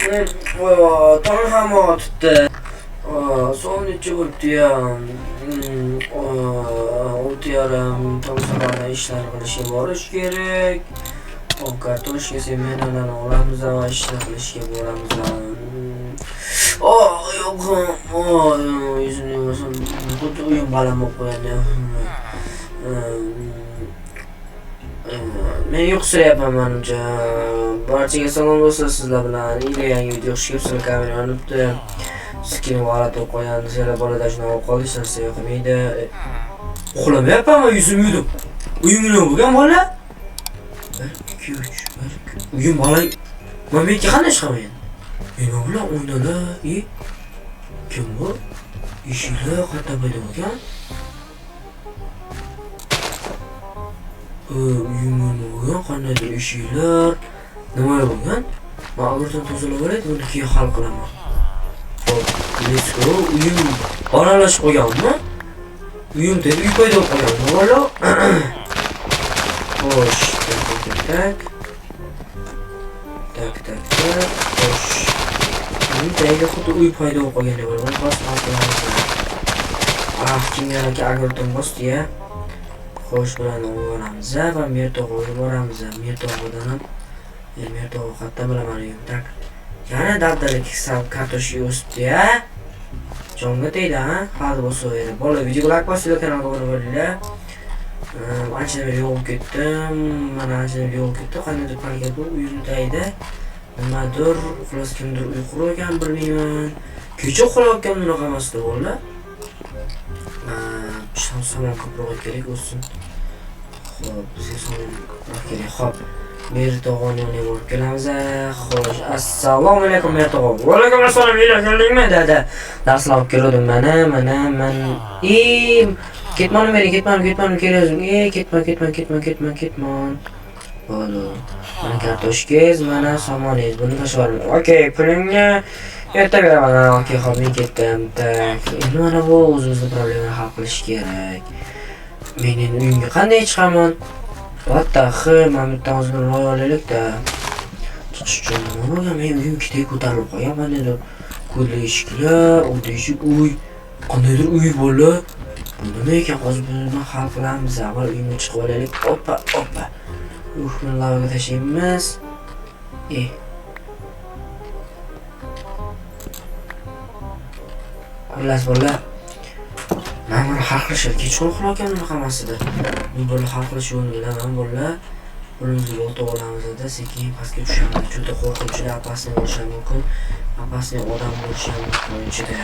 Tong ham otibdi. So'ng necha bo'libdi-ya? 6:30 tong saharda ishlar qilishga borish kerak. Kartoshka semenlarini olamiz va ishlar qilishga boramiz. Yo'q. Yuzimni yuvsam, xuddi uyim balamib qo'yadi. Men yo'qsiryapman menimcha. Barchaga salom do'stlar, sizlar bilan yangi video chiqib kamera yonibdi. Skin varatib qo'ygan, sizlar bolada shuni olib qoldingiz, yoqmaydi. Uxlamayapmanmi, yuzim yuvdim. Uyim nima bo'lgan bola? 1 2 3 uyim bola. Men menga qanday chiqaman? Nima bilan o'ynalar? Kim bu? Eshiklar qayerda paydo bo'lgan? Uyimni bo'lgan qandaydir eshiklar nima bo'lgan? Men agardan tozalab olay, buni keyin hal qilaman. Hop, let's go. Uyim aralashib qo'yganmi? Uyim dedi, uy paydo qilganmi? Bola. Xo'sh, tak. Xo'sh. Uyim tayga xuddi uy paydo qilgandek bo'ladi. Bas qilamiz. Kimlarga agardan bosdi-ya. Xo'sh, bilan o'g'iramiz va Mertog'ga boramiz. Mertog'dan ham Mertog' qayerda bilaman uyim. Tak. Yana dabdalik hisob kartoshka o'sibdi-ya. Jonga tegdi, ha? Hali bo'lsa-edi. Bola videoga like bosinglar, kanalga obuna bo'linglar. Ancha yo'q ketdim. Mana ancha yo'q ketdi. Qanday qilgan bu uyim tayda. Nimadir, xullas kimdir uy qurgan bilmayman. Kecha uxlayotgan bunaqa emasdi bola. Somon ko'proq kerak bo'lsin. Xo'p, bizga somon kerak. Xo'p, Mertog'ni olib borib kelamiz. Xo'sh, assalomu alaykum Mertog'. Va alaykum assalom, keldingmi dada? Darslar olib keldim mana. Ketman kelayozim. Ketman. Bo'ldi. Mana kartoshkangiz, mana somoningiz. Buni tashlarim. Okey, pulingni erta beraman. Okey, xo'p, men ketdim. Tak. Endi mana bu o'zimizning problemani hal qilish kerak. Men endi uyimga qanday chiqaman? Vattax, men bitta o'zimni ro'yolaylik-da. Chiqish uchun nima bo'lgan? Men uyim ikkitaga ko'tarilib qolgan. Qandaydir ko'lli eshiklar, o'dishik uy, qandaydir uy bo'la. Bu nima ekan? Hozir buni hal qilamiz. Avval uyimga chiqib olaylik. Oppa. Buni lavaga tashlaymiz. Xullas bola. Men buni hal qilishga kechqurun uxlayotgan bunaqa emasdi. Men buni hal qilish yo'lini bilaman bola. Qo'limizni o'rta olamizda sekin pastga tushamiz. Juda qo'rqinchli opasniy bo'lishi mumkin. Opasniy odam bo'lishi mumkin juda.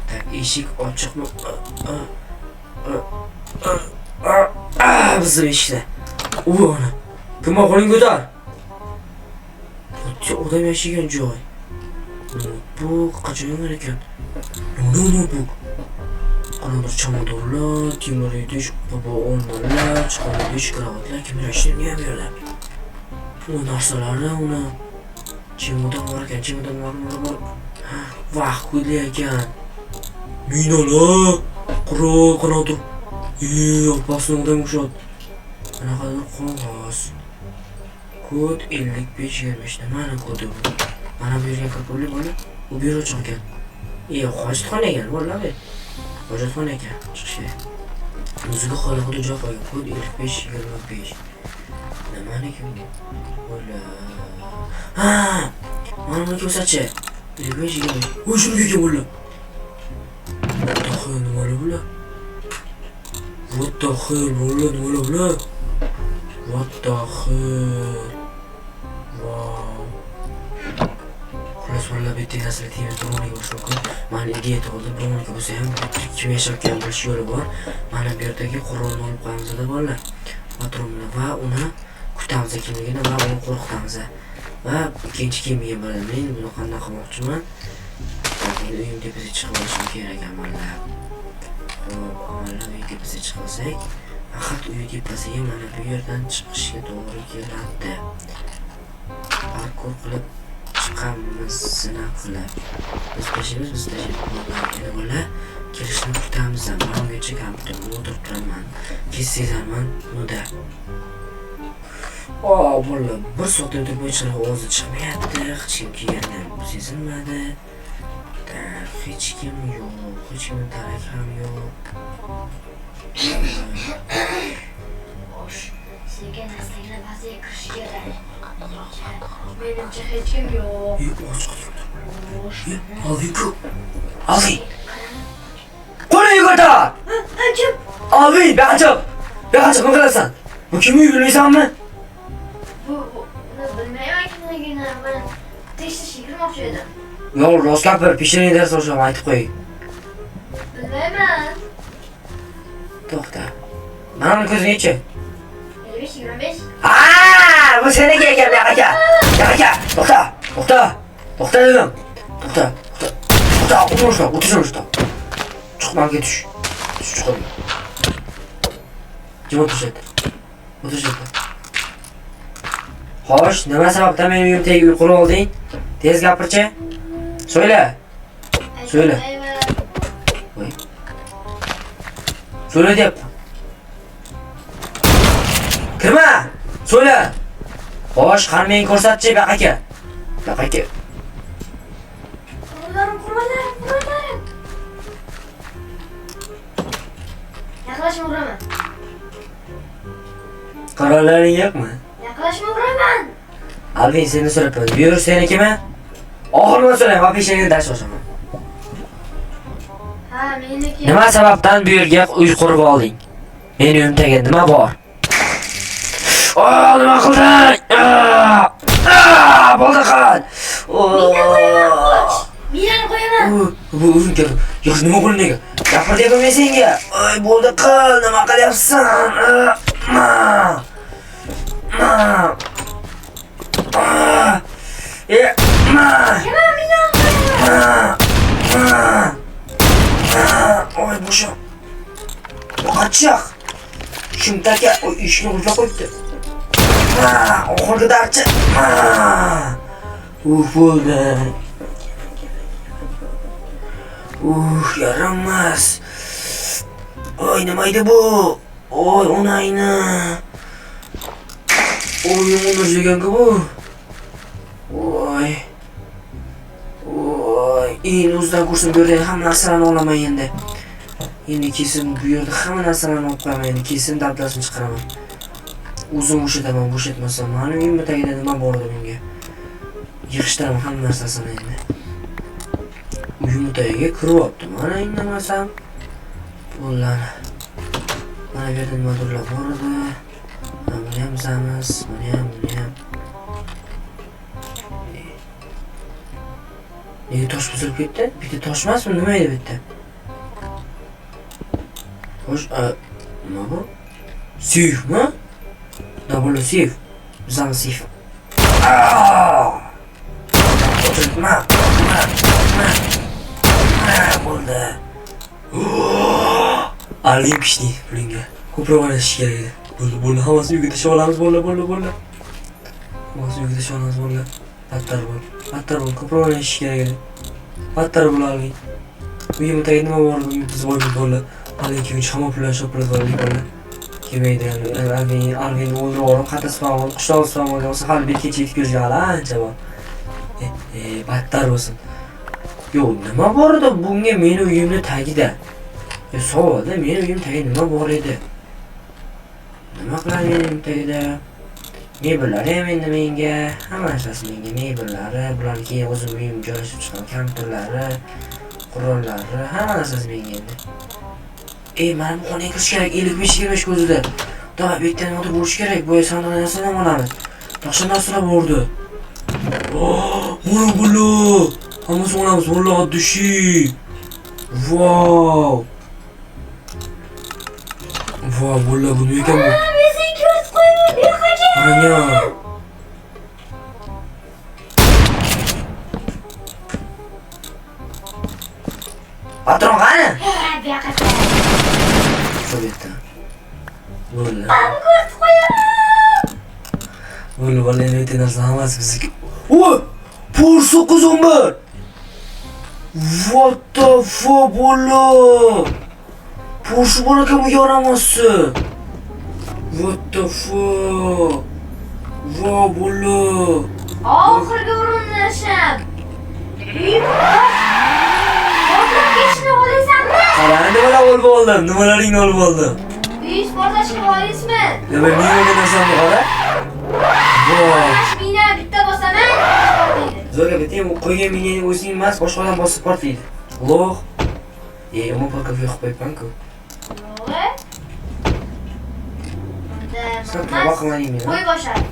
Tak, eshik ochiqmi? Bizning eshikda. O'g'lim. Kim qo'ling ko'tar? Bu odam yashagan joy. Bu qachon ekan? Notebook. Qanday chamadonlar, temir idish, baba o'rmonlar, chiqindi idish, kravatlar, kimlar ishlaydi ham yo'lar. Bu narsalarni uni chamadon bor ekan, vaqt qo'yilgan. Minolar, quruq qanotib. Opasini odam o'xshab. Qanaqadir qog'oz. Kod 5525 mana kodi bu. Mana bu yerga kirib bo'la. Bu biro chiqgan. Hojatxona ekan, vallahi. Hojatxona ekan, chiqishga. O'ziga xolaqida joy qo'ygan. Kod 5525. Nimaniki bu? Vola. Mana buni ko'rsatchi. 5525. O shunga ekan bo'la. To'g'ri nima bo'la? What the hell bo'la, nima bo'la? What the hell? Wow. Xullas bola bitta narsa tiyib turganiga o'xshaydi. Mana ideya tug'ildi, birovniki bo'lsa ham kim yashayotgan bo'lish yo'li bor. Mana bu yerdagi qurolni olib qo'yamiz-da bola. Patronlar va uni kutamiz kimligini va uni qo'rqitamiz. Va ikkinchi kemiga bo'ladi. Men buni qanday qilmoqchiman? Uyim tepasiga chiqib olishim kerak amallar. Xo'p, uy tepasiga chiqsak, faqat uy tepasiga mana bu yerdan chiqishga to'g'ri keladi. Parkour qilib chiqamiz, sinab qilib. Biz tashlaymiz. Endi bola kelishni kutamiz. Mengacha kompyuterda o'tirib turaman. Kessanglarman, bunda. Vallahi bir soat o'tib o'chirib ovozi chiqmayapti, hech kim kelgani sezilmadi. Hech kim yo'q, hech kim darak ham yo'q. Xo'sh, sizga naslinglar bazaga kirish kerak. Menimcha hech kim yo'q. Alvi-ku. Alvi. Qo'lingni ko'tar. Kim? Alvi, baqachib. Baqachib nima qilasan? Bu kimni bilmaysanmi? Buni bilmayman kimligini. Men tekshirishga kirmoqchi edim. Yo'q, rost gapir, pishirni dars o'sham aytib qo'y. Bilmayman. To'xta. Mana ko'zingni-chi. 25. Bu seniki ekan, aka. Aka, to'xta. To'xta dedim. To'xta. O'tirishda. Chiqmanga tush. Chiqib. Jim o'tirishdi. Xo'sh, nima sababdan meni uyimga uy qurib olding? Tez gapirchi. So'yla. So'yla deyapman. Kirma. So'yla. Xo'sh, qarmang ko'rsatchi, aka. Qurolarim. Yaqinlashma uraman. Qurolaring yo'qmi? Yaqinlashma uraman. Alvin seni so'rabman. Bu yer senikimi? Oxirini so'rayman, peshangni dars o'shaman. Ha, meniki. Nima sababdan bu yerga uy qurib olding? Meni uyimdagi nima bor? Nima qilding? Bo'ldi qal. Meni qo'yaman. Bu uyimga yo'q nima bo'ldi? Gapir deyapman senga. Bo'ldi qal, nima qilyapsan? Boşa. Kaçacak. Şimdiki o işini uzak koydu. Okur kadarcı. Oldu. Yaramaz. Oynamaydı bu. Onayını. Onu söyleyken ki bu. Endi o'zidan ko'rsin bu yerda hamma narsalarni olaman endi. Endi kesin bu yerda hamma narsalarni olib qo'yaman. Endi kesin dabdasini chiqaraman. O'zim bo'shataman, bo'shatmasam mani uyimda tagida nima bor edi menga. Yig'ishtiraman hamma narsasini endi. Uyimda tagiga kiryapti. Mana indamasam bo'ladi. Mana bu yerda nimadirlar bor edi. Buni ham bizamiz, buni ham. Nega tosh buzilib ketdi? Bitta tosh emasmi? Nima edi bu yerda? Xo'sh, nima bu? Seyfmi? Double seyf. Bizamiz seyf. O'tirma. Bo'ldi. Alim kishni bunga. Ko'proq o'ynash kerak edi. Bo'ldi. Hammasini uyga tashlab olamiz. Bo'ldi. Hammasini uyga tashlab olamiz. Bo'ldi. Battar bo'l. Ko'proq o'ynash kerak edi. Battar bo'lardi. Uyimda tagida nima bor? Biz bo'ldi. Hali keyin shamoplashib bo'ldi. Kelmaydi. Alvin o'ldirib olib, qatasman, qishloq solman bo'lsa hali bir kecha yetib kelgan ancha bor. Battar bo'lsin. Yo'q, nima bor edi bunga meni uyimni tagida? Savolda meni uyim tagida nima bor edi? Nima qilaman meni tagida? Mebellari ham endi menga, hamma narsasi menga, mebellari, bularni keyin o'zim uyim joylashib chiqqan kompyuterlari, qurollari, hamma narsasi menga endi. Mana bu xonaga kirish kerak, 25 ko'zida. Davay, bu yerda nimadir bo'lishi kerak, bu sandiq narsadan ham olamiz. Yaxshi narsalar bordi. Mana bular. Hammasi olamiz, vallahi dushi. Wow, vallahi bu nima ekan bu? Anya. Patron qani? Bu yoqqa. So'betda. Bo'ldi. Ko'rib qo'yaman. Bo'ldi, nima narsa hammasi bizniki. Porsche 911. What the fuck bo'ldi? Porsche bo'lakan bu yaramasi. What the fuck? Vo, bo'ldi. Oxirgi urinishim. Portlab ketishni o'ylaysanmi? Qara, nimalar olib oldim? Nimalaringni olib oldim? Uy portlashga qoyilsizmi? Nima men o'ynagan narsamni qara. Vo. Mashina bitta bosaman, portlaydi. Zo'rga bitim qo'ygan menga o'zing emas, boshqa odam bosib portlaydi. Alloh. Yomon pakov yo'q qo'yibman-ku. To'g'ri. Sen tavba qilmading meni. Qo'y bosadi.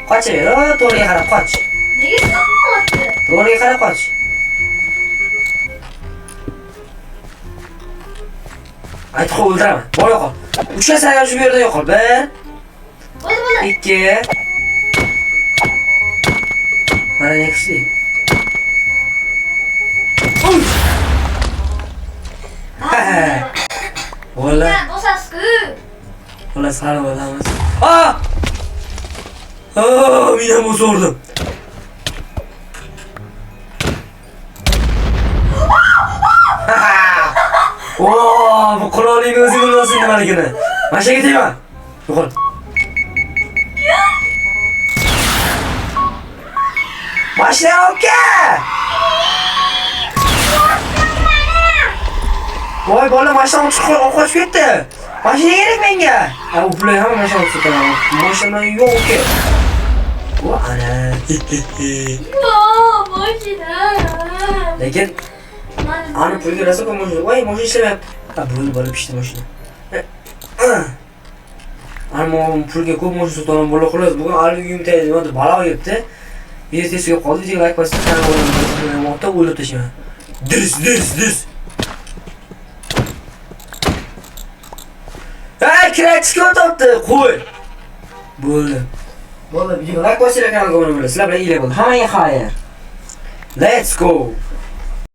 Qochaver, to'g'riga qarab qoch. Nega so'rayapti? To'g'riga qarab qoch. Aytib o'ldiraman. Bor yo'qol. 3 ga sayrab shu yerda yo'qol. 1, Bo'ldi. 2. Mana ne kishli. Bo'ldi. Bosasiz-ku. Xullas hali bo'lamiz. Ah! Oh, men ham o'zordim. Oh, bu qurolning o'zi bilmasin nimaligini. Mashinaga tegma. Yo'qol. Mashina olka. Voy bola mashina chiqib qochib ketdi. Mashina kerak menga. Ha, u pullar hamma mashina olib sotaman. Mashina yo'q uka. Bu ana. Yo, mashina. Lekin ana pulga rosa pul mashina. Voy, mashina ishlamayapti. Ha, bo'ldi, bola pishdi mashina. Ana pulga ko'p mashina sotaman bo'la xolos. Bugun alyumiy tayyor deb balo yebdi. Video tezga qoldi, videoga like bosib, kanalga obuna bo'lib o'lib tashlaman. Dis. Hey, kreativ o'tibdi, qo'y. Bo'ldi. Videoga like bosinglar, kanalga obuna bo'linglar. Sizlar bilan ila bo'ldi. Hammaga xayr. Let's go.